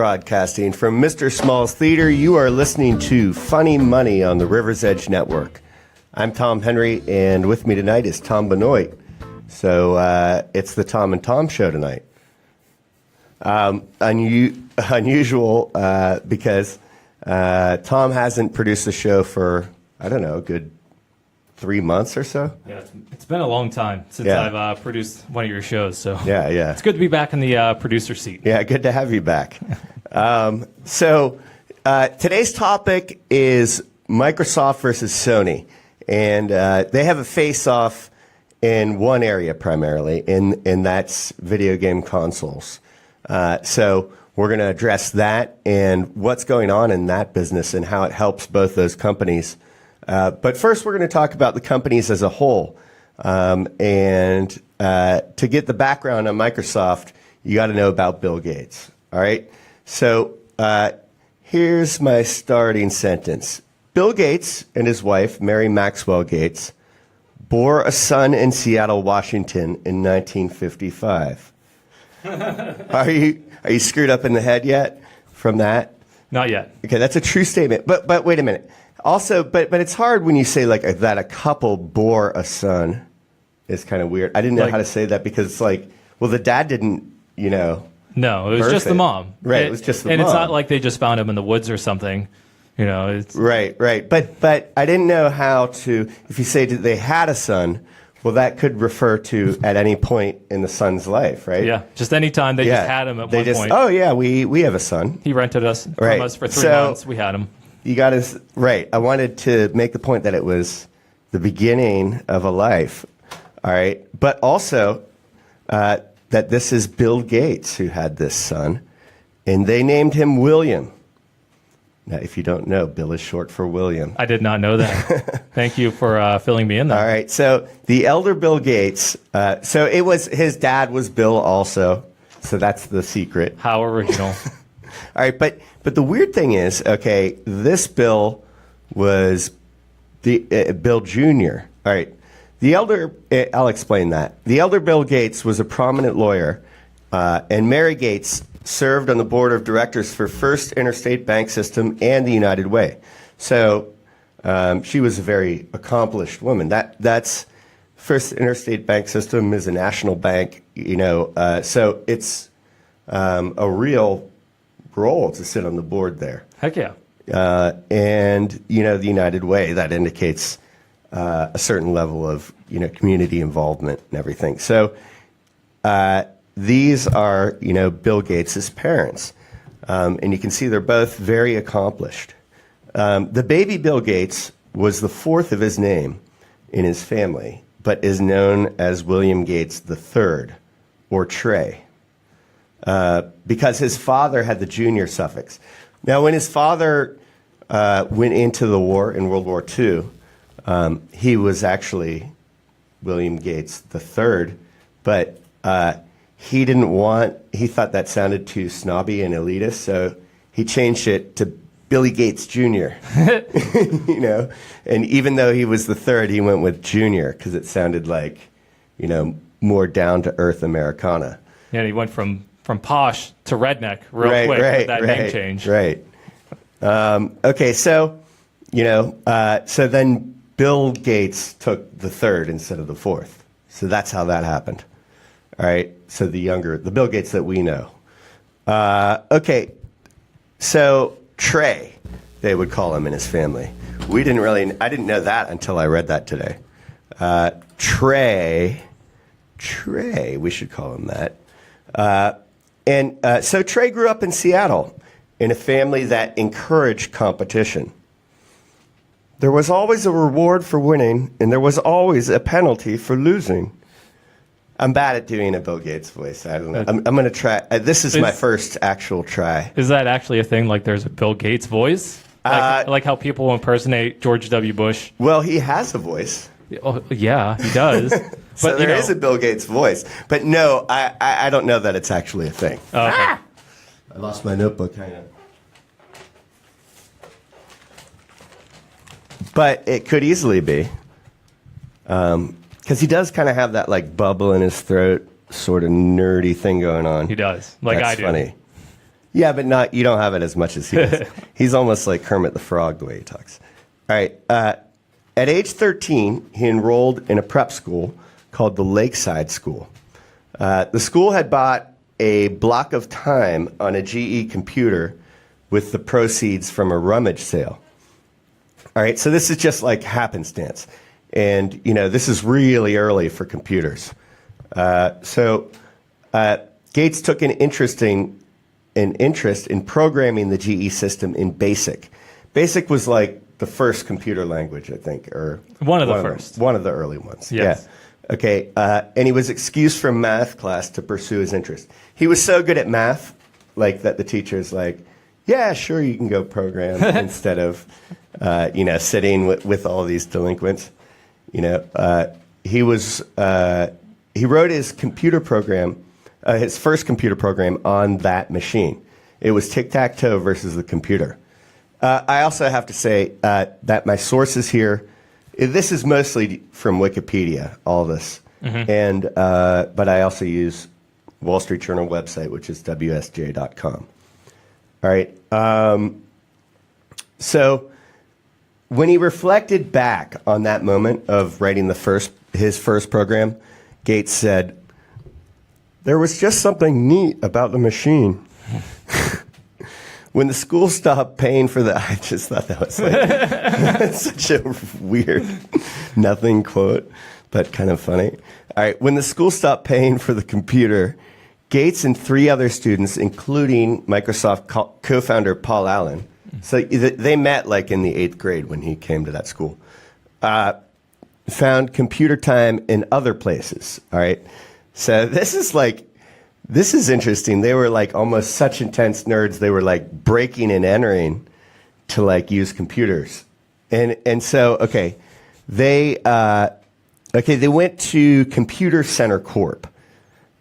broadcasting from Mr. Small's Theater. You are listening to Funny Money on the River's Edge Network. I'm Tom Henry, and with me tonight is Tom Benoit. So it's the Tom and Tom show tonight. Unusual because Tom hasn't produced the show for, I don't know, a good 3 months or so. Yeah, it's been a long time since I've produced one of your shows. So yeah, it's good to be back in the producer seat. Yeah, good to have you back. So today's topic is Microsoft versus Sony, and they have a face-off in one area primarily, and that's video game consoles. So we're going to address that and what's going on in that business and how it helps both those companies. But first, we're going to talk about the companies as a whole. And to get the background on Microsoft, you got to know about Bill Gates. All right? So here's my starting sentence. Bill Gates and his wife, Mary Maxwell Gates, bore a son in Seattle, Washington in 1955. Are you screwed up in the head yet from that? Not yet. Okay, that's a true statement. But wait a minute. Also, but it's hard when you say like that a couple bore a son. It's kind of weird. I didn't know how to say that because it's like, well, the dad didn't, No, it was just the mom. Right, it was just the mom. And it's not like they just found him in the woods or something. It's Right. But I didn't know how to, if you say that they had a son, well, that could refer to at any point in the son's life, right? Yeah, just any time they just had him at one point. Oh, yeah, we have a son. He rented us from us for 3 months. We had him. You got us right. I wanted to make the point that it was the beginning of a life. All right. But also that this is Bill Gates who had this son, and they named him William. Now, if you don't know, Bill is short for William. I did not know that. Thank you for filling me in there. All right. So the elder Bill Gates, so it was his dad was Bill also. So that's the secret. How original. All right, but the weird thing is, okay, this Bill was the Bill Jr. All right, the elder. I'll explain that. The elder Bill Gates was a prominent lawyer, and Mary Gates served on the board of directors for First Interstate Bank System and the United Way. So she was a very accomplished woman. That's First Interstate Bank System is a national bank, so it's a real role to sit on the board there. Heck yeah. And, the United Way, that indicates a certain level of, community involvement and everything. So these are, Bill Gates' parents. And you can see they're both very accomplished. The baby Bill Gates was the fourth of his name in his family, but is known as William Gates III, or Trey. Because his father had the junior suffix. Now, when his father went into the war in World War II, he was actually William Gates III, but he thought that sounded too snobby and elitist, so he changed it to Billy Gates Jr. And even though he was the third, he went with Junior because it sounded like, more down-to-earth Americana. Yeah, he went from posh to redneck real quick with that name change. Right. Okay, so, so then Bill Gates took the third instead of the fourth. So that's how that happened. All right, so the Bill Gates that we know. Okay, so Trey, they would call him in his family. I didn't know that until I read that today. Trey, we should call him that. So Trey grew up in Seattle in a family that encouraged competition. There was always a reward for winning, and there was always a penalty for losing. I'm bad at doing a Bill Gates voice. I don't know. I'm going to try. This is my first actual try. Is that actually a thing? Like there's a Bill Gates voice? Like how people impersonate George W. Bush? Well, he has a voice. Oh, yeah, he does. So but, there is a Bill Gates voice. But no, I don't know that it's actually a thing. Oh, okay. I lost my notebook. Hang on. But it could easily be. Because he does kind of have that like bubble in his throat, sort of nerdy thing going on. He does, like That's I do. Funny. Yeah, but not you don't have it as much as he does. He's almost like Kermit the Frog the way he talks. All right. At age 13, he enrolled in a prep school called the Lakeside School. The school had bought a block of time on a GE computer with the proceeds from a rummage sale. All right, so this is just like happenstance. And, this is really early for computers. So Gates took an interest in programming the GE system in BASIC. BASIC was like the first computer language, I think, or one of the first. One of the early ones. Yes. Yeah. Okay. And he was excused from math class to pursue his interest. He was so good at math, like that the teacher's like, yeah, sure, you can go program instead of, sitting with all these delinquents. He wrote his computer program, his first computer program on that machine. It was tic-tac-toe versus the computer. I also have to say that my sources here, this is mostly from Wikipedia, all this. And but I also use Wall Street Journal website, which is WSJ.com. All right. So when he reflected back on that moment of writing his first program, Gates said, "There was just something neat about the machine." When the school stopped paying for the, I just thought that was like such a weird nothing quote, but kind of funny. All right. When the school stopped paying for the computer, Gates and 3 other students, including Microsoft co-founder Paul Allen, so they met like in the 8th grade when he came to that school, found computer time in other places. All right. So this is interesting. They were like almost such intense nerds. They were like breaking and entering to like use computers. And so, they went to Computer Center Corp.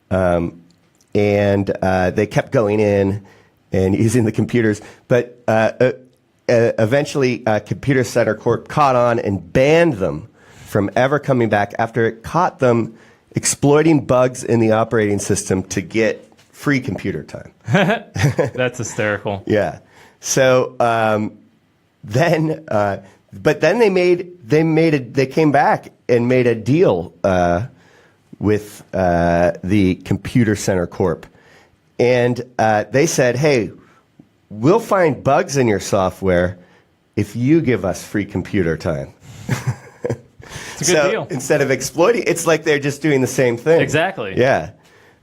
And they kept going in and using the computers. But eventually, Computer Center Corp caught on and banned them from ever coming back after it caught them exploiting bugs in the operating system to get free computer time. That's hysterical. Yeah. So then they came back and made a deal with the Computer Center Corp. And they said, hey, we'll find bugs in your software if you give us free computer time. It's a good deal. Instead of exploiting, it's like they're just doing the same thing. Exactly. Yeah.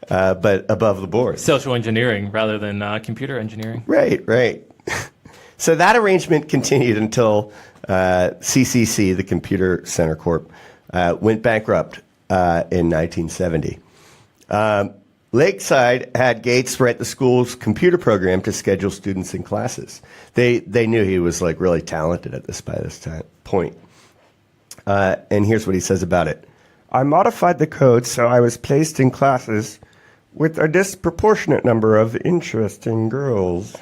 But above the board. Social engineering rather than computer engineering. Right. So that arrangement continued until CCC, the Computer Center Corp., went bankrupt in 1970. Lakeside had Gates write the school's computer program to schedule students in classes. They knew he was like really talented at this by this point. And here's what he says about it. I modified the code so I was placed in classes with a disproportionate number of interesting girls.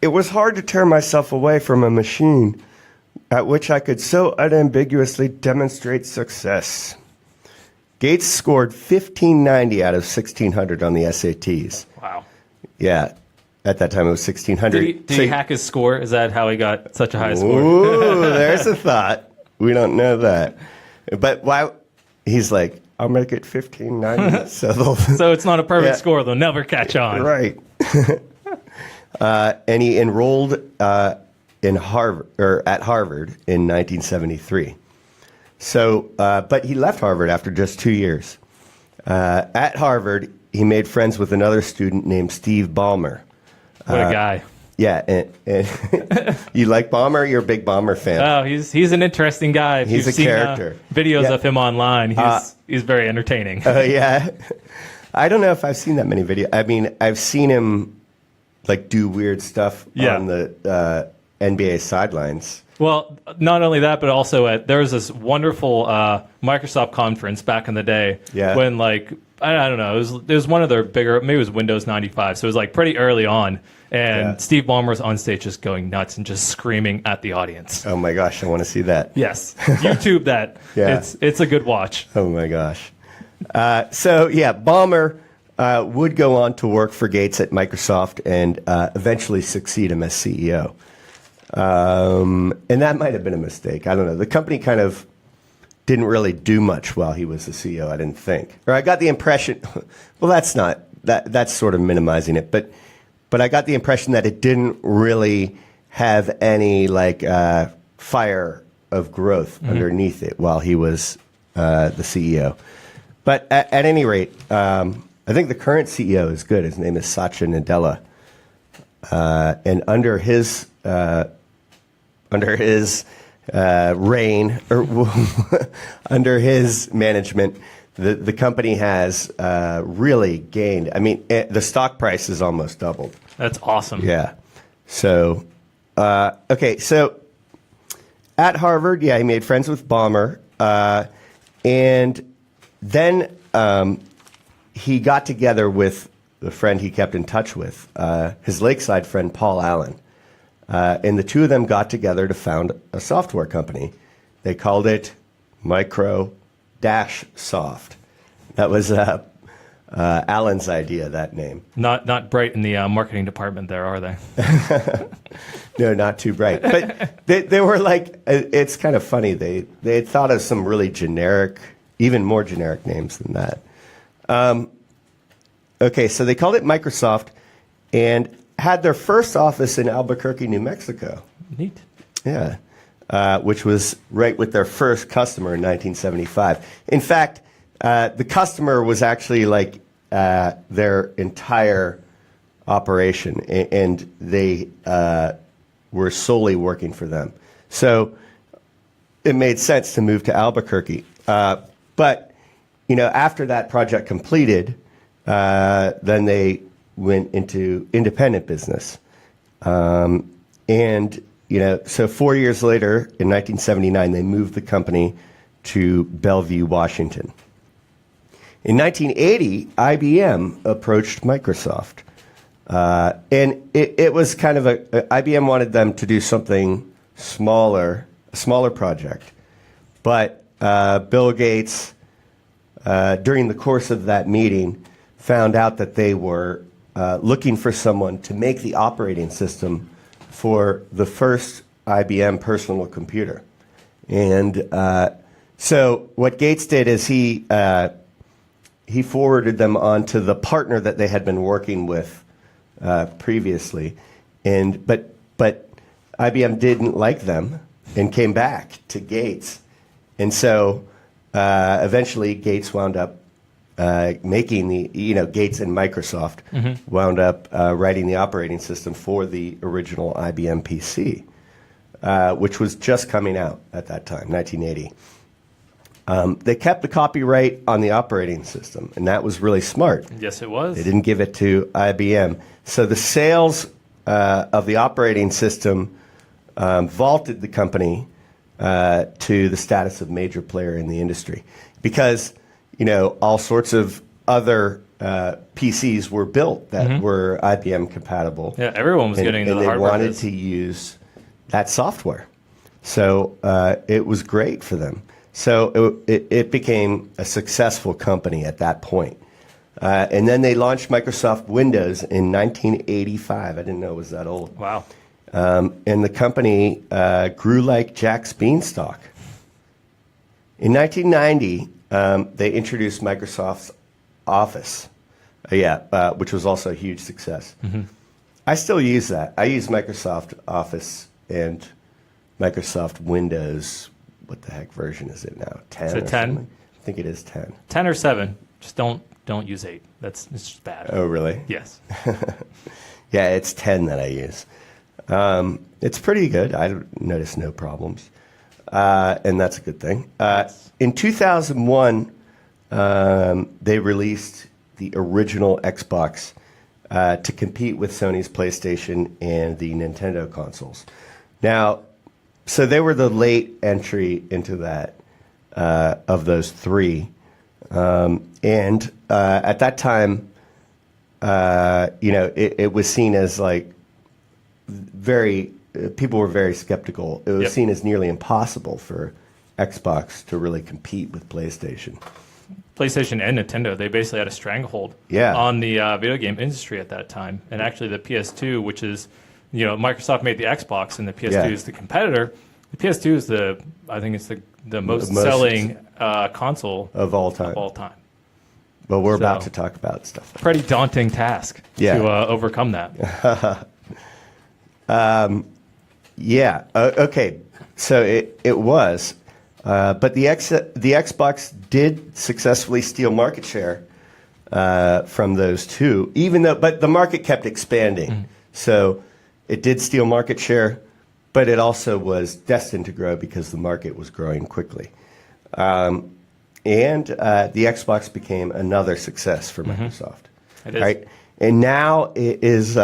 It was hard to tear myself away from a machine at which I could so unambiguously demonstrate success. Gates scored 1590 out of 1600 on the SATs. Wow. Yeah. At that time, it was 1600. Did he hack his score? Is that how he got such a high score? Ooh, there's a thought. We don't know that. But why? He's like, I'll make it 1590. So it's not a perfect score. They'll never catch on. Right. And he enrolled at Harvard in 1973. So, but he left Harvard after just 2 years. At Harvard, he made friends with another student named Steve Ballmer. What a guy. Yeah, and you like Ballmer? You're a big Ballmer fan. Oh, he's an interesting guy. If He's you've a seen, character. Videos of him online. He's very entertaining. Yeah. I don't know if I've seen that many videos. I mean, I've seen him like do weird stuff on the NBA sidelines. Well, not only that, but also there was this wonderful Microsoft conference back in the day when like I don't know, it was one of their bigger, maybe it was Windows 95, so it was like pretty early on, and Steve Ballmer was on stage just going nuts and just screaming at the audience. Oh my gosh, I want to see that. Yes, YouTube that. It's a good watch. Oh my gosh. So yeah, Ballmer would go on to work for Gates at Microsoft and eventually succeed him as CEO. And that might have been a mistake. I don't know. The company kind of didn't really do much while he was the CEO, I didn't think. Or I got the impression, well, that's sort of minimizing it, but I got the impression that it didn't really have any fire of growth underneath it while he was the CEO. But at any rate, I think the current CEO is good. His name is Satya Nadella. And under his reign, or under his management, the company has really gained. I mean, the stock price has almost doubled. That's awesome. Yeah. So, okay. So at Harvard, he made friends with Ballmer. And then he got together with the friend he kept in touch with, his Lakeside friend, Paul Allen. And the two of them got together to found a software company. They called it Micro-Soft. That was Allen's idea, that name. Not bright in the marketing department there, are they? No, not too bright. But they were it's kind of funny. They had thought of some really generic, even more generic names than that. Okay, so they called it Microsoft and had their first office in Albuquerque, New Mexico. Neat. Yeah, which was right with their first customer in 1975. In fact, the customer was actually their entire operation, and they were solely working for them. So it made sense to move to Albuquerque. But after that project completed, then they went into independent business. So 4 years later, in 1979, they moved the company to Bellevue, Washington. In 1980, IBM approached Microsoft. And it was kind of IBM wanted them to do something smaller, a smaller project. But Bill Gates, during the course of that meeting, found out that they were looking for someone to make the operating system for the first IBM personal computer. And so what Gates did is he forwarded them on to the partner that they had been working with previously. But IBM didn't like them and came back to Gates. And so eventually Gates wound up making Gates and Microsoft wound up writing the operating system for the original IBM PC, which was just coming out at that time, 1980. They kept the copyright on the operating system, and that was really smart. Yes, it was. They didn't give it to IBM. So the sales of the operating system vaulted the company to the status of major player in the industry, because all sorts of other PCs were built that were IBM compatible. Yeah, everyone was getting into the hardware. And they wanted to use that software. So it was great for them. So it became a successful company at that point. And then they launched Microsoft Windows in 1985. I didn't know it was that old. Wow. And the company grew like Jack's Beanstalk. In 1990, they introduced Microsoft's Office, which was also a huge success. I still use that. I use Microsoft Office and Microsoft Windows. What the heck version is it now? 10? Is it 10? Something? I think it is 10. 10 or 7. Just don't use 8. It's just bad. Oh, really? Yes. Yeah, it's 10 that I use. It's pretty good. I notice no problems. And that's a good thing. Yes. In 2001, they released the original Xbox to compete with Sony's PlayStation and the Nintendo consoles. Now, so they were the late entry into that of those three. And at that time, it was seen as people were very skeptical. It was seen as nearly impossible for Xbox to really compete with PlayStation. PlayStation and Nintendo, they basically had a stranglehold on the video game industry at that time. And actually the PS2, which is, Microsoft made the Xbox and the PS2 is the competitor. The PS2 is I think it's the most selling console of all time. But we're about to talk about stuff. Pretty daunting task to overcome that. Okay. So it was. But the Xbox did successfully steal market share from those two, but the market kept expanding. Mm-hmm. So it did steal market share, but it also was destined to grow because the market was growing quickly. And the Xbox became another success for Microsoft. It is. Right? And now it is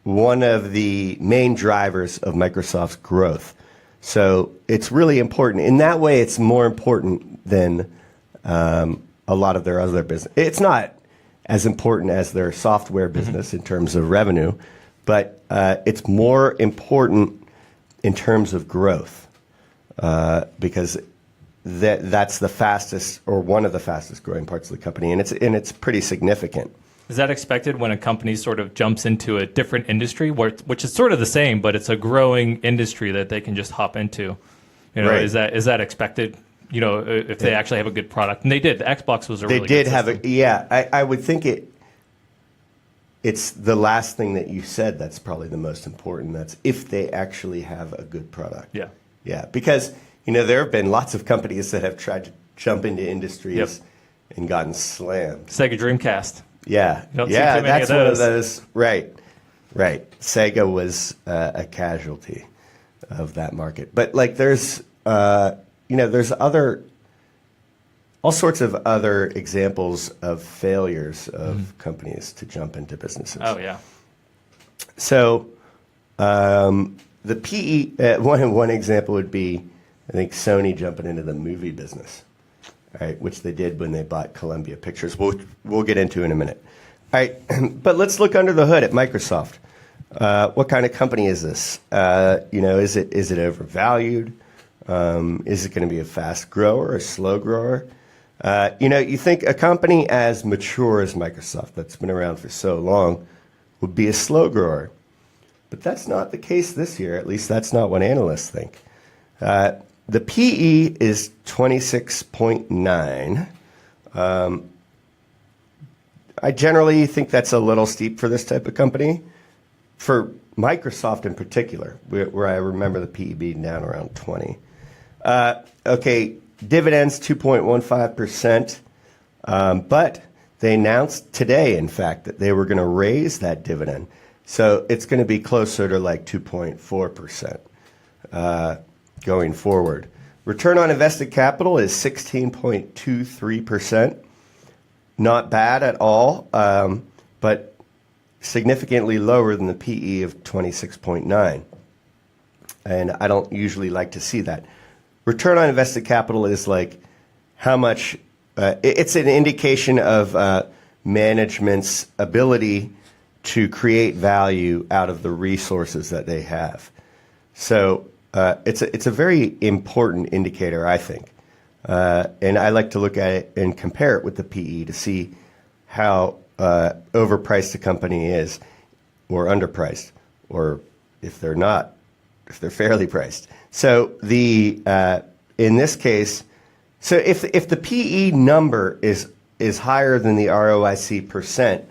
one of the main drivers of Microsoft's growth. So it's really important. In that way, it's more important than a lot of their other business. It's not as important as their software business in terms of revenue, but it's more important in terms of growth because that's the fastest or one of the fastest growing parts of the company, and it's pretty significant. Is that expected when a company sort of jumps into a different industry, which is sort of the same, but it's a growing industry that they can just hop into? Right. Is that expected? If they actually have a good product, and they did. The Xbox was a really good system. They did have I would think it's the last thing that you said that's probably the most important. That's if they actually have a good product. Yeah. Because there have been lots of companies that have tried to jump into industries and gotten slammed. Sega Dreamcast. Yeah, that's one of those. Right. Sega was a casualty of that market, but there's all sorts of other examples of failures of companies to jump into businesses. Oh yeah. So the PE one example would be, I think, Sony jumping into the movie business. Right, which they did when they bought Columbia Pictures. We'll get into in a minute. All right, but let's look under the hood at Microsoft. What kind of company is this? Is it overvalued? Is it going to be a fast grower, a slow grower? You think a company as mature as Microsoft, that's been around for so long, would be a slow grower. But that's not the case this year. At least that's not what analysts think. The PE is 26.9. I generally think that's a little steep for this type of company. For Microsoft in particular, where I remember the PE being down around 20. Okay, dividends 2.15%. But they announced today, in fact, that they were going to raise that dividend. So it's going to be closer to 2.4%. Going forward. Return on invested capital is 16.23%. Not bad at all, but significantly lower than the PE of 26.9. And I don't usually like to see that. Return on invested capital is how much, it's an indication of management's ability to create value out of the resources that they have. So it's a very important indicator, I think. And I like to look at it and compare it with the PE to see how overpriced a company is or underpriced, or if they're not, if they're fairly priced. So in this case, so if the PE number is higher than the ROIC percent,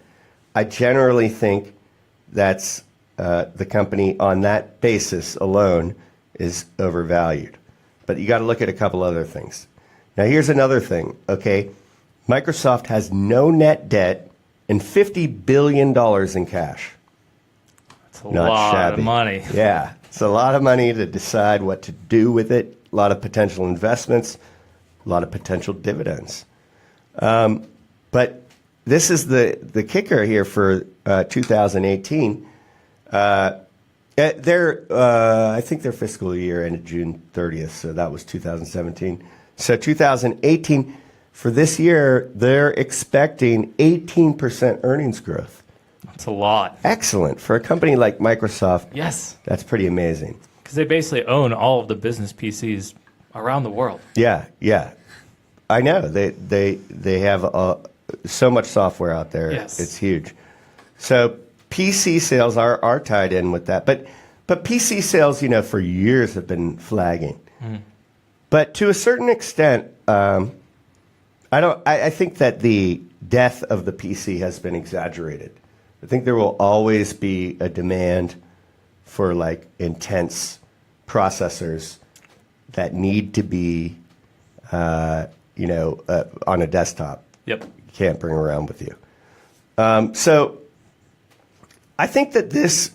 I generally think that's the company on that basis alone is overvalued. But you got to look at a couple other things. Now, here's another thing, okay? Microsoft has no net debt and $50 billion in cash. That's a lot of money. Yeah, it's a lot of money to decide what to do with it, a lot of potential investments, a lot of potential dividends. But this is the kicker here for 2018. I think their fiscal year ended June 30th, so that was 2017. So 2018, for this year, they're expecting 18% earnings growth. That's a lot. Excellent. For a company like Microsoft, yes, that's pretty amazing. Because they basically own all of the business PCs around the world. Yeah. I know they have so much software out there. Yes. It's huge. So PC sales are tied in with that, but PC sales, for years have been flagging. But to a certain extent, I think that the death of the PC has been exaggerated. I think there will always be a demand for like intense processors that need to be, on a desktop. Yep. You can't bring around with you. So I think that this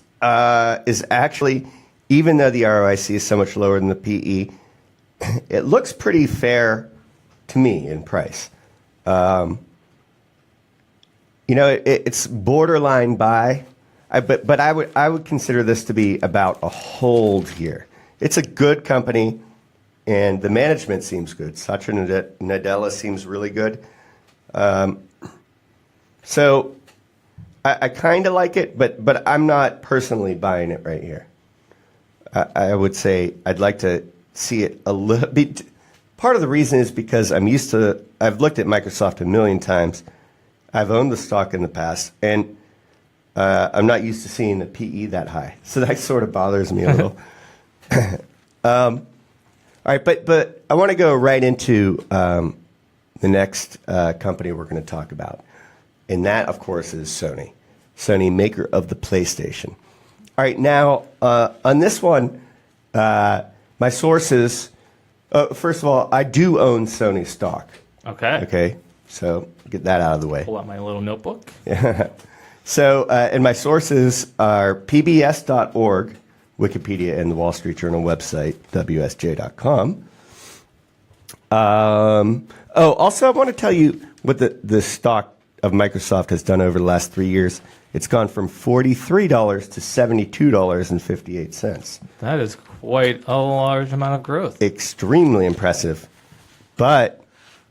is actually, even though the ROIC is so much lower than the PE, it looks pretty fair to me in price. It's borderline buy, but I would consider this to be about a hold here. It's a good company, and the management seems good. Satya Nadella seems really good. So I kind of like it, but I'm not personally buying it right here. I would say I'd like to see it a little bit. Part of the reason is because I've looked at Microsoft a million times. I've owned the stock in the past, and I'm not used to seeing the PE that high. So that sort of bothers me a little. All right, but I want to go right into the next company we're going to talk about. And that, of course, is Sony. Sony, maker of the PlayStation. All right, now, on this one, my sources, first of all, I do own Sony stock. Okay, so get that out of the way. Pull out my little notebook. So, and my sources are pbs.org, Wikipedia, and the Wall Street Journal website, wsj.com. Also, I want to tell you what the stock of Microsoft has done over the last 3 years. It's gone from $43 to $72.58. That is quite a large amount of growth. Extremely impressive. But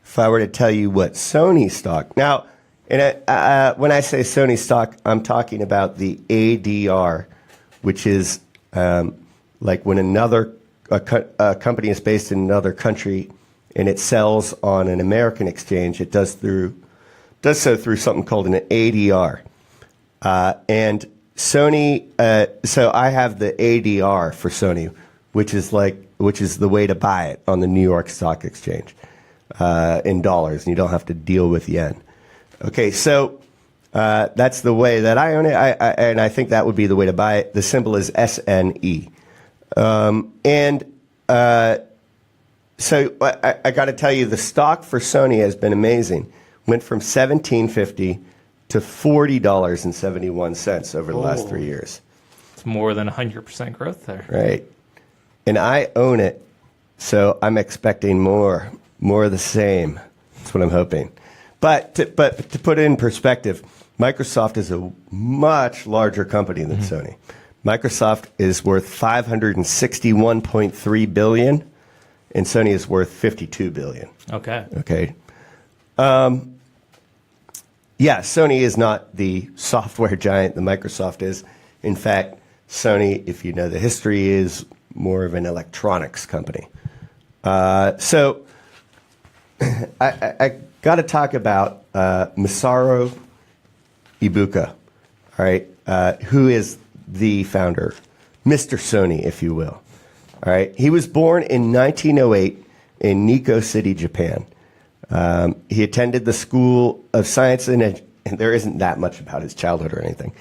if I were to tell you what Sony stock... Now, when I say Sony stock, I'm talking about the ADR, which is like when a company is based in another country and it sells on an American exchange, it does so through something called an ADR. And Sony, so I have the ADR for Sony, which is the way to buy it on the New York Stock Exchange in dollars, and you don't have to deal with yen. Okay, so that's the way that I own it, and I think that would be the way to buy it. The symbol is SNE. So I got to tell you, the stock for Sony has been amazing. Went from $17.50 to $40.71 over the last 3 years. It's more than 100% growth there. Right. And I own it, so I'm expecting more of the same. That's what I'm hoping. But to put it in perspective, Microsoft is a much larger company than Sony. Microsoft is worth $561.3 billion, and Sony is worth $52 billion. Okay. Yeah, Sony is not the software giant that Microsoft is. In fact, Sony, if you know the history, is more of an electronics company. So I got to talk about Masaru Ibuka, all right, who is the founder, Mr. Sony, if you will. All right, he was born in 1908 in Nikko City, Japan. He attended the School of Science and there isn't that much about his childhood or anything.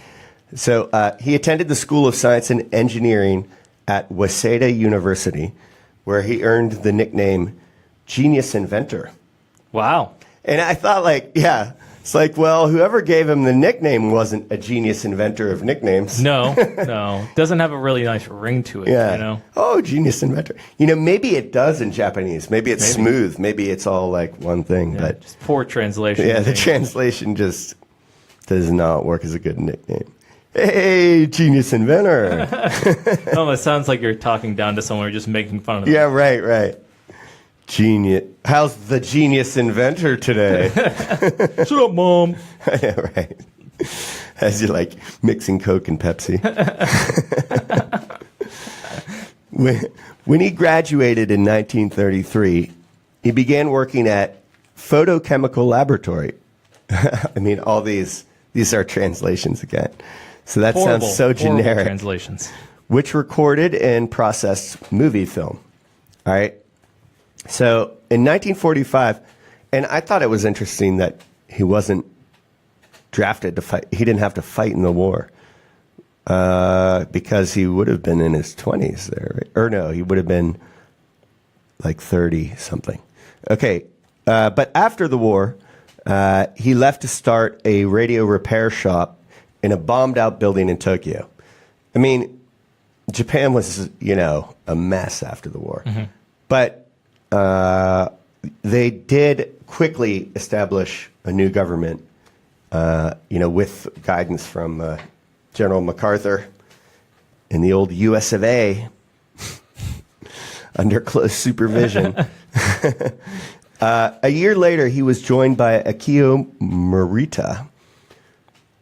So he attended the School of Science and Engineering at Waseda University, where he earned the nickname Genius Inventor. Wow. And I thought, it's like, well, whoever gave him the nickname wasn't a genius inventor of nicknames. No. Doesn't have a really nice ring to it, Yeah. Oh, genius inventor. Maybe it does in Japanese. Maybe it's smooth. Maybe it's all like one thing. Yeah, but just poor translation. Yeah, the translation just does not work as a good nickname. Hey, genius inventor. It sounds like you're talking down to someone or just making fun of them. Yeah, right. Genius. How's the genius inventor today? Shut up, Mom. Yeah, right. As you're like mixing Coke and Pepsi. When he graduated in 1933, he began working at photochemical laboratory. I mean, all these are translations again. So that Horrible, sounds so horrible generic. translations. Which recorded and processed movie film. All right. So in 1945, and I thought it was interesting that he wasn't drafted to fight. He didn't have to fight in the war because he would have been in his 20s there. Right? Or no, he would have been like 30 something. Okay. But after the war, he left to start a radio repair shop in a bombed out building in Tokyo. I mean, Japan was, a mess after the war. Mm-hmm. But they did quickly establish a new government, with guidance from General MacArthur in the old US of A under close supervision. A year later, he was joined by Akio Morita,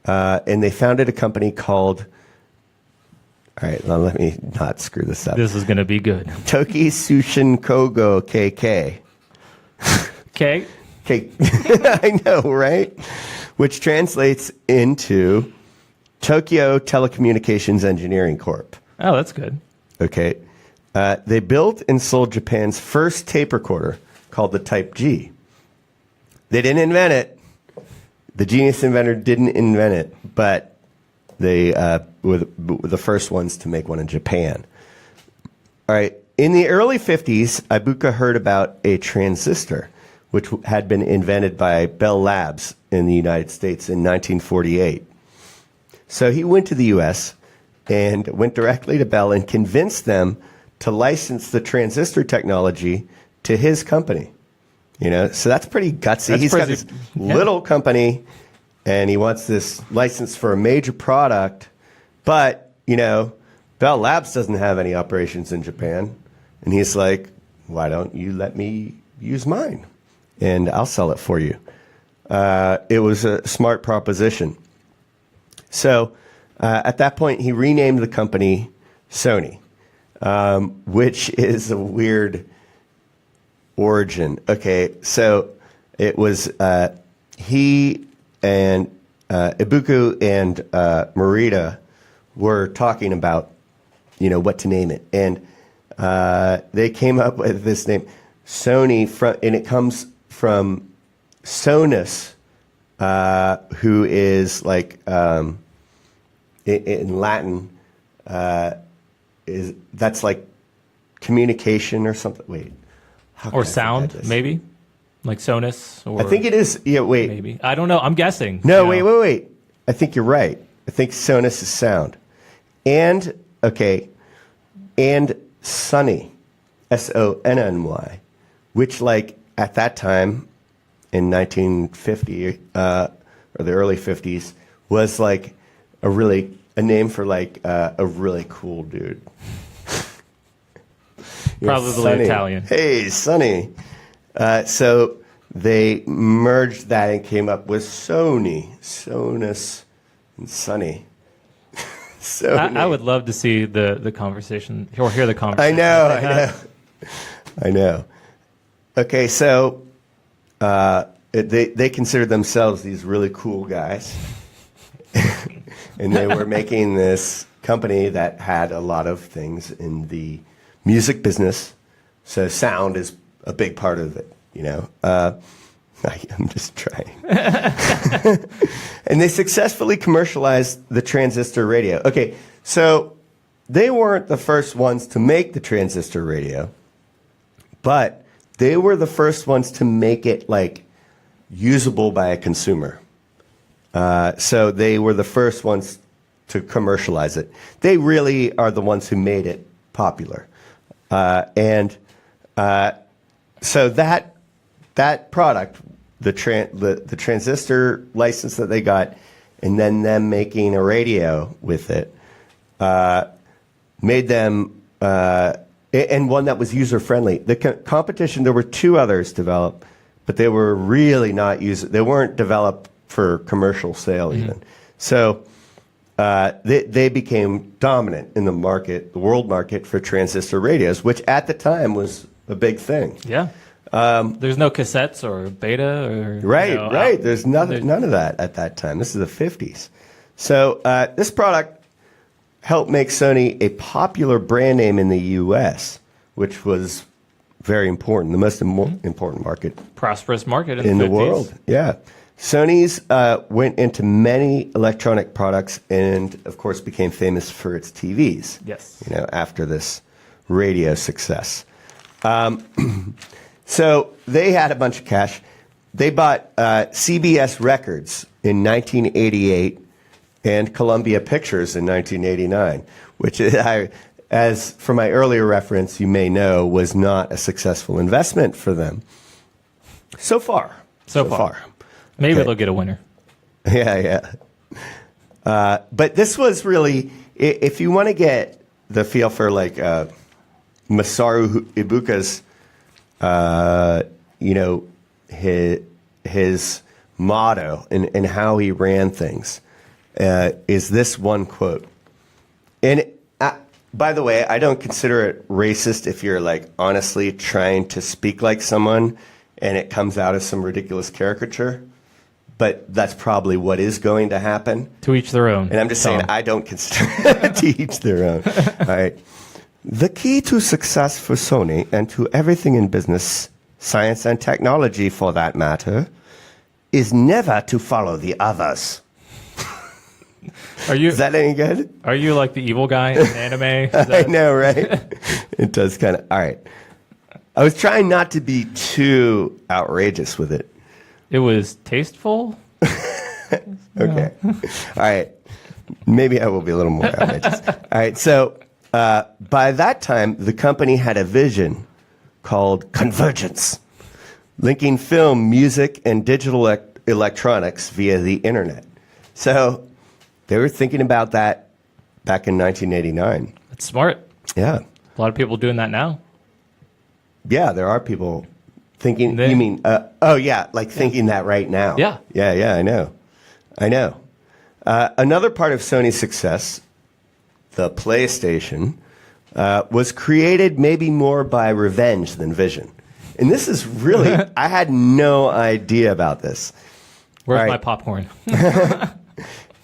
and they founded a company called, all right, now let me not screw this up. This is going to be good. Toki Sushin Kogo KK. Okay. Okay. I know, right? Which translates into Tokyo Telecommunications Engineering Corp. Oh, that's good. Okay. They built and sold Japan's first tape recorder called the Type G. They didn't invent it. The genius inventor didn't invent it, but they were the first ones to make one in Japan. All right. In the early 50s, Ibuka heard about a transistor, which had been invented by Bell Labs in the United States in 1948. So he went to the U.S. and went directly to Bell and convinced them to license the transistor technology to his company. So that's pretty gutsy. He's got this little company, and he wants this license for a major product, but, Bell Labs doesn't have any operations in Japan. And he's like, why don't you let me use mine? And I'll sell it for you. It was a smart proposition. So at that point, he renamed the company Sony, which is a weird origin. Okay, so it was he and Ibuku and Morita were talking about, what to name it. And they came up with this name, Sony, and it comes from sonus, who is like in Latin, that's like communication or something. Wait, or sound, maybe like sonus. Or I think it is. Yeah, wait. Maybe I don't know. I'm guessing. No, wait. I think you're right. I think sonus is sound, and Sony, Sonny, which like at that time in 1950 or the early 50s was like a name for like a really cool dude. Probably Sonny. Italian. Hey, Sonny. So they merged that and came up with Sony, Sonus, and Sonny. I would love to see the conversation or hear the conversation. I know. Okay, so they consider themselves these really cool guys, and they were making this company that had a lot of things in the music business. So sound is a big part of it, I'm just trying. And they successfully commercialized the transistor radio. Okay, so they weren't the first ones to make the transistor radio, but they were the first ones to make it like usable by a consumer. So they were the first ones to commercialize it. They really are the ones who made it popular. So that product, the transistor license that they got, and then them making a radio with it, made them, and one that was user-friendly. The competition, there were two others developed, but they were really not they weren't developed for commercial sale even. So they became dominant in the market, the world market for transistor radios, which at the time was a big thing. Yeah. There's no cassettes or beta or right. There's none of that at that time. This is the 50s. So this product helped make Sony a popular brand name in the U.S., which was very important, the most important market. Prosperous market in the world. Yeah. Sony's went into many electronic products and, of course, became famous for its TVs. Yes. After this radio success. So they had a bunch of cash. They bought CBS Records in 1988 and Columbia Pictures in 1989, which as for my earlier reference, you may know, was not a successful investment for them. So far. Maybe Okay. they'll get a winner. Yeah. But this was really, if you want to get the feel for like Masaru Ibuka's, his motto and how he ran things, is this one quote. And by the way, I don't consider it racist if you're like honestly trying to speak like someone and it comes out as some ridiculous caricature. But that's probably what is going to happen. To each their own. And I'm just saying, I don't consider to each their own. All right. The key to success for Sony and to everything in business, science, and technology for that matter, is never to follow the others. Is that any good? Are you like the evil guy in anime? I know, right? It does kind of. All right. I was trying not to be too outrageous with it. It was tasteful. Okay. All right. Maybe I will be a little more outrageous. All right. So by that time, the company had a vision called convergence, linking film, music, and digital electronics via the internet. So they were thinking about that back in 1989. That's smart. Yeah. A lot of people doing that now. Yeah, there are people thinking. You mean? Thinking that right now. Yeah. Yeah. I know. Another part of Sony's success, the PlayStation, was created maybe more by revenge than vision. And this is really, I had no idea about this. Where's my popcorn?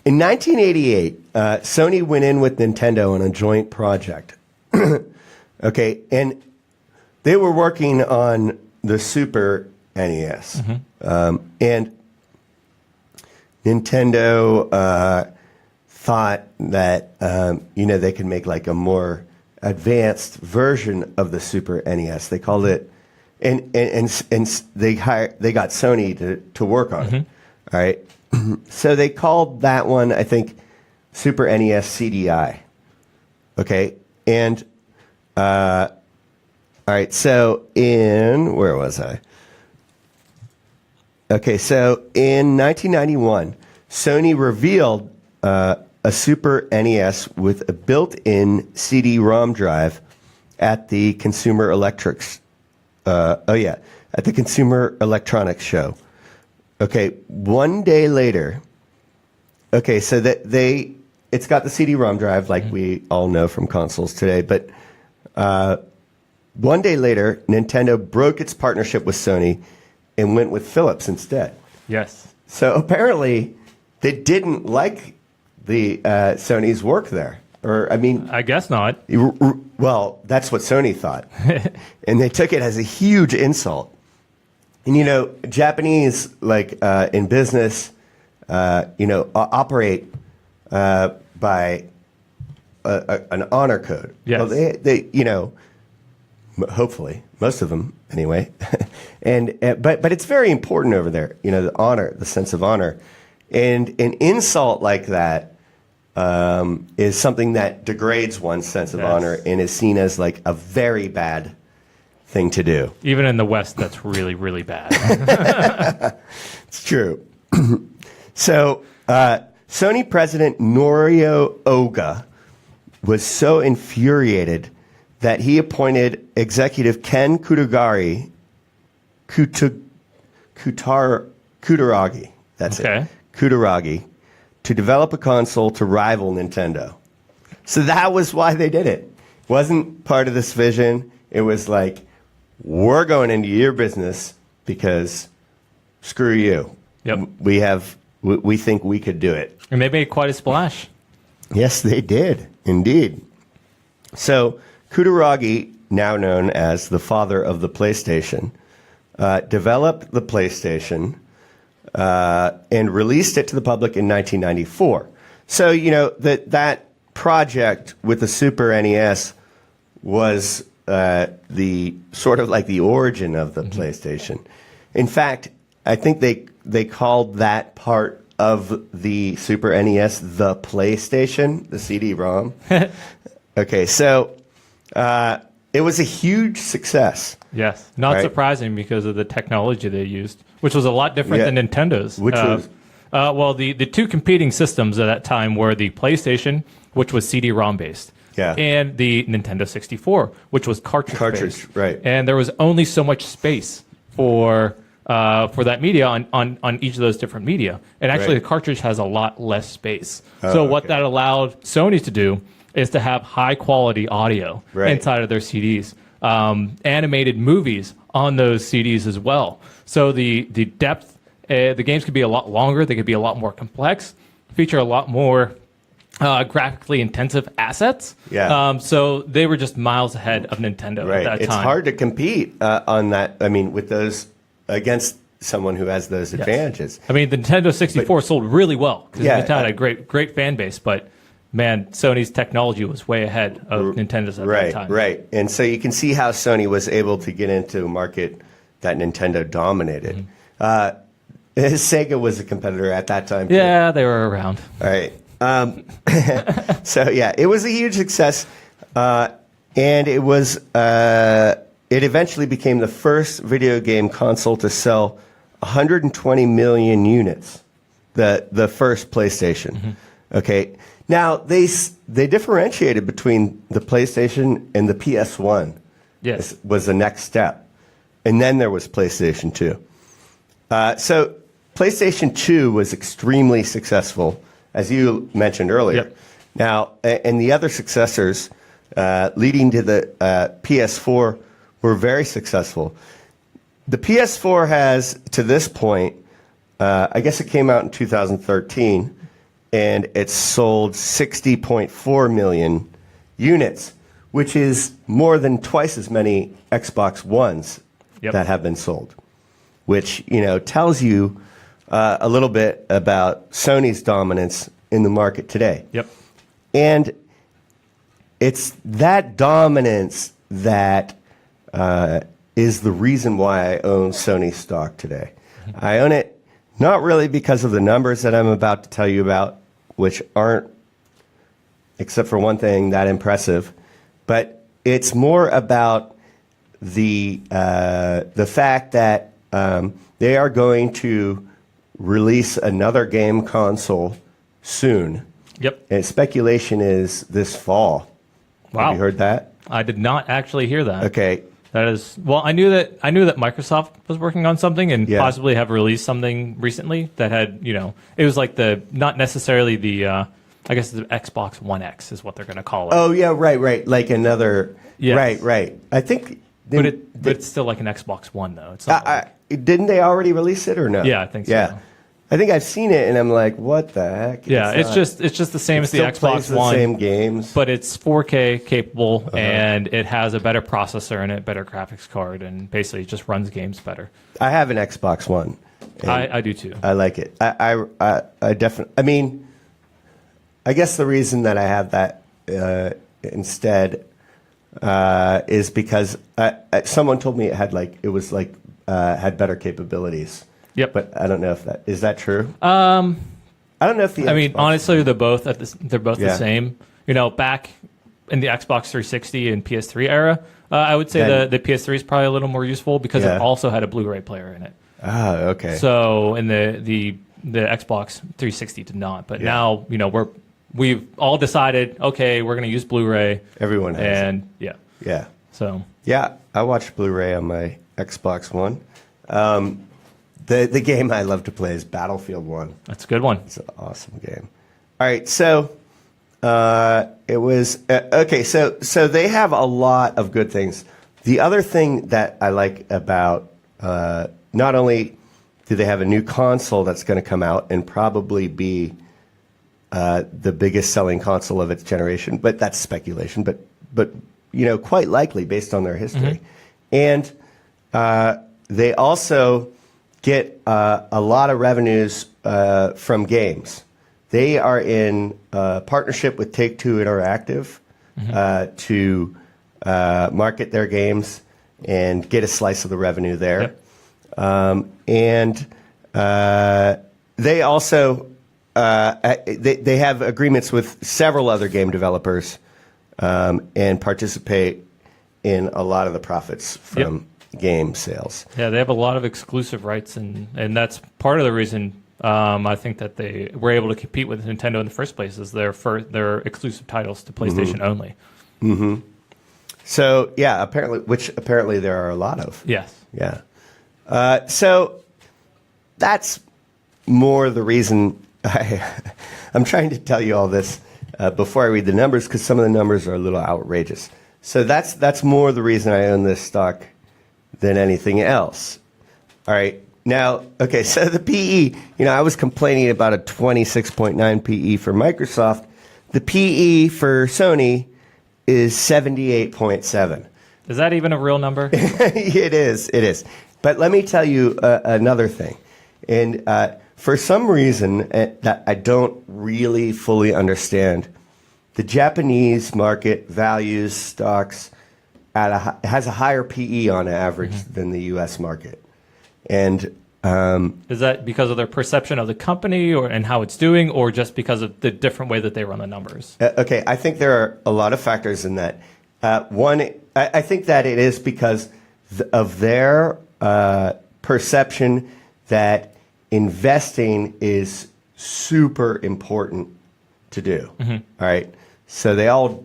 In 1988, Sony went in with Nintendo on a joint project. Okay, and they were working on the Super NES. And Nintendo thought that they could make like a more advanced version of the Super NES. They called it, and they got Sony to work on it. All right, so they called that one, I think, Super NES CDI. Okay, and all right, so where was I? Okay, so in 1991, Sony revealed a Super NES with a built-in CD-ROM drive at the Consumer Electronics. At the Consumer Electronics Show. Okay, one day later. Okay, so it's got the CD-ROM drive like we all know from consoles today, but one day later, Nintendo broke its partnership with Sony and went with Philips instead. Yes. So apparently, they didn't like the Sony's work there. Or, I mean... I guess not. Well, that's what Sony thought. And they took it as a huge insult. And, Japanese, in business, operate by an honor code. Yes. Well, they hopefully, most of them anyway. But it's very important over there, the honor, the sense of honor. And an insult like that is something that degrades one's sense of honor and is seen as like a very bad thing to do. Even in the West, that's really, really bad. It's true. So Sony president Norio Oga was so infuriated that he appointed executive Ken Kutaragi, that's it, Kutaragi, to develop a console to rival Nintendo. So that was why they did it. It wasn't part of this vision. It was like, we're going into your business because screw you. Yep. We think we could do it. And they made quite a splash. Yes, they did, indeed. So Kutaragi, now known as the father of the PlayStation, developed the PlayStation and released it to the public in 1994. So, that project with the Super NES was the sort of like the origin of the PlayStation. In fact, I think they called that part of the Super NES the PlayStation, the CD-ROM. Okay, so it was a huge success. Yes, not surprising because of the technology they used, which was a lot different than Nintendo's. Which was? Well, the two competing systems at that time were the PlayStation, which was CD-ROM based, and the Nintendo 64, which was cartridge based. Right. And there was only so much space for that media on each of those different media. And actually, the cartridge has a lot less space. So what that allowed Sony to do is to have high quality audio inside of their CDs, animated movies on those CDs as well. So the depth, the games could be a lot longer. They could be a lot more complex, feature a lot more graphically intensive assets. Yeah. So they were just miles ahead of Nintendo at that time. It's hard to compete on that. I mean, with those against someone who has those advantages. I mean, the Nintendo 64 sold really well because Nintendo had a great fan base, but man, Sony's technology was way ahead of Nintendo's at that time. Right. And so you can see how Sony was able to get into a market that Nintendo dominated. Sega was a competitor at that time, too. Yeah, they were around. All right. So, it was a huge success. And it was, it eventually became the first video game console to sell 120 million units, the first PlayStation. Okay. Now, they differentiated between the PlayStation and the PS1. Yes. Was the next step. And then there was PlayStation 2. So PlayStation 2 was extremely successful, as you mentioned earlier. Yep. Now, and the other successors leading to the PS4 were very successful. The PS4 has, to this point, I guess it came out in 2013, and it's sold 60.4 million units, which is more than twice as many Xbox Ones that have been sold, which tells you a little bit about Sony's dominance in the market today. Yep. And it's that dominance that is the reason why I own Sony stock today. I own it not really because of the numbers that I'm about to tell you about, which aren't, except for one thing, that impressive, but it's more about the fact that they are going to release another game console soon. Yep. And speculation is this fall. Wow. Have you heard that? I did not actually hear that. Okay. That is, well, I knew that Microsoft was working on something and possibly have released something recently that had, it was like not necessarily the, I guess the Xbox One X is what they're going to call it. Oh, yeah, right. Like another, right. I think. But it's still like an Xbox One, though. It's not didn't they already release it or no? Yeah, I think so. Yeah. I think I've seen it and I'm like, what the heck? Yeah, it's just the same as the Xbox the One. Same games, but it's 4K capable and it has a better processor in it, better graphics card, and basically it just runs games better. I have an Xbox One. I do too. I like it. I definitely. I mean, I guess the reason that I have that instead is because someone told me it had had better capabilities. Yep. But I don't know if is that true? I don't know if the. I mean, honestly, they're both the same. Back in the Xbox 360 and PS3 era, I would say the PS3 is probably a little more useful because it also had a Blu-ray player in it. Ah, okay. So, and the Xbox 360 did not. But now, we've all decided, okay, we're going to use Blu-ray. Everyone has. And yeah. So. Yeah, I watched Blu-ray on my Xbox One. The game I love to play is Battlefield 1. That's a good one. It's an awesome game. All right, so it was okay. So they have a lot of good things. The other thing that I like about not only do they have a new console that's going to come out and probably be the biggest selling console of its generation, but that's speculation, but quite likely based on their history. And they also get a lot of revenues from games. They are in partnership with Take-Two Interactive to market their games and get a slice of the revenue there. Yep. They also they have agreements with several other game developers and participate in a lot of the profits from game sales. Yeah, they have a lot of exclusive rights, and that's part of the reason I think that they were able to compete with Nintendo in the first place is their exclusive titles to PlayStation only. Mm-hmm. So yeah, apparently there are a lot of. Yes. Yeah. So that's more the reason I'm trying to tell you all this before I read the numbers, because some of the numbers are a little outrageous. So that's more the reason I own this stock than anything else. All right. Now, okay, so the PE, I was complaining about a 26.9 PE for Microsoft. The PE for Sony is 78.7. Is that even a real number? It is. But let me tell you another thing. And for some reason that I don't really fully understand, the Japanese market values stocks has a higher PE on average than the U.S. market. And is that because of their perception of the company and how it's doing, or just because of the different way that they run the numbers? Okay, I think there are a lot of factors in that. One, I think that it is because of their perception that investing is super important to do. All right, so they all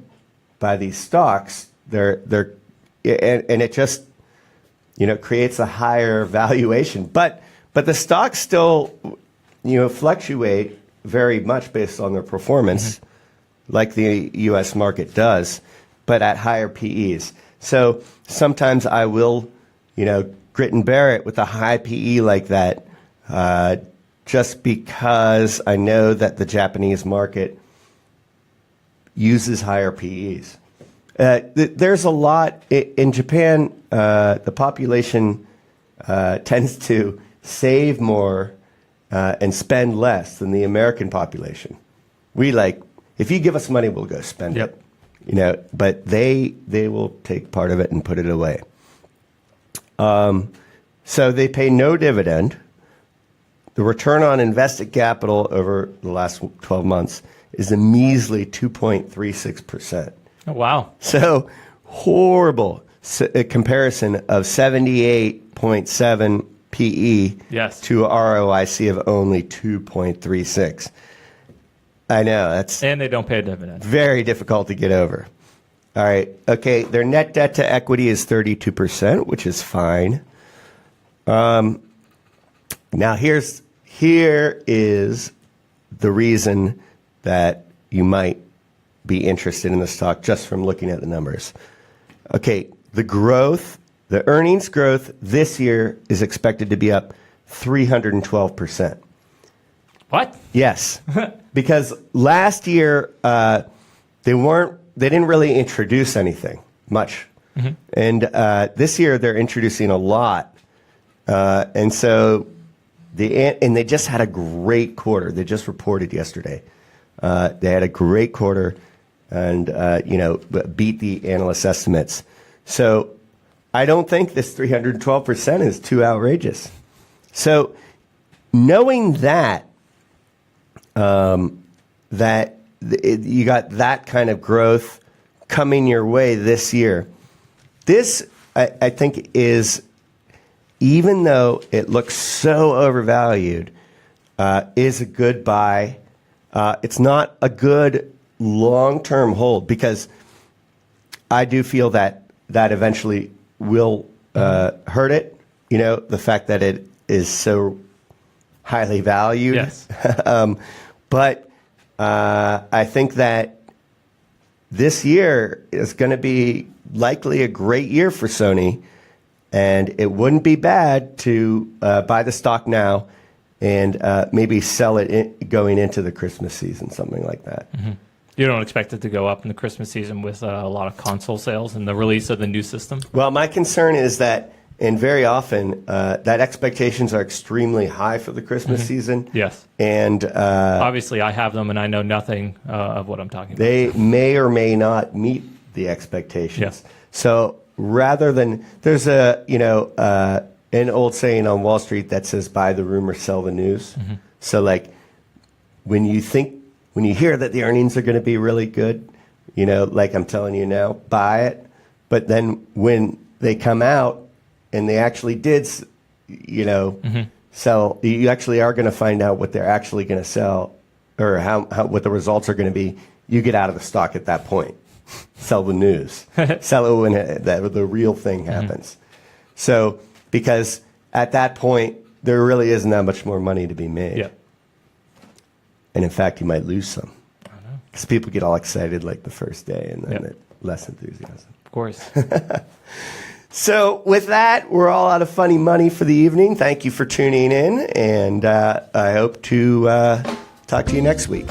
buy these stocks. And it just creates a higher valuation. But the stocks still fluctuate very much based on their performance, like the U.S. market does, but at higher PEs. So sometimes I will grit and bear it with a high PE like that, just because I know that the Japanese market uses higher PEs. There's a lot in Japan. The population tends to save more and spend less than the American population. We if you give us money, we'll go spend it. But they will take part of it and put it away. So they pay no dividend. The return on invested capital over the last 12 months is a measly 2.36%. Oh, wow. So horrible comparison of 78.7 PE to ROIC of only 2.36. I know, and they don't pay a dividend. Very difficult to get over. All right. Okay. Their net debt to equity is 32%, which is fine. Now here is the reason that you might be interested in the stock just from looking at the numbers. Okay. The earnings growth this year is expected to be up 312%. What? Yes. Because last year, they didn't really introduce anything much. And this year they're introducing a lot. And so they just had a great quarter. They just reported yesterday. They had a great quarter and, beat the analyst estimates. So I don't think this 312% is too outrageous. So knowing that, you got that kind of growth coming your way this year. This, I think, is, even though it looks so overvalued, is a good buy. It's not a good long-term hold, because I do feel that eventually will hurt it. The fact that it is so highly valued. Yes. But I think that this year is going to be likely a great year for Sony, and it wouldn't be bad to buy the stock now and maybe sell it going into the Christmas season, something like that. Mm-hmm. You don't expect it to go up in the Christmas season with a lot of console sales and the release of the new system? Well, my concern is that, and very often, that expectations are extremely high for the Christmas season. Yes. And obviously, I have them, and I know nothing of what I'm talking about. They may or may not meet the expectations. Yes. So rather than, there's an old saying on Wall Street that says, buy the rumor, sell the news. Mm-hmm. So like when you hear that the earnings are going to be really good, like I'm telling you now, buy it. But then when they come out and they actually did, sell, you actually are going to find out what they're actually going to sell or how what the results are going to be. You get out of the stock at that point. Sell the news. Sell it when the real thing happens. So, because at that point, there really isn't that much more money to be made. Yeah. And in fact, you might lose some. I know. Because people get all excited like the first day and then less enthusiasm. Of course. So with that, we're all out of funny money for the evening. Thank you for tuning in, and I hope to talk to you next week.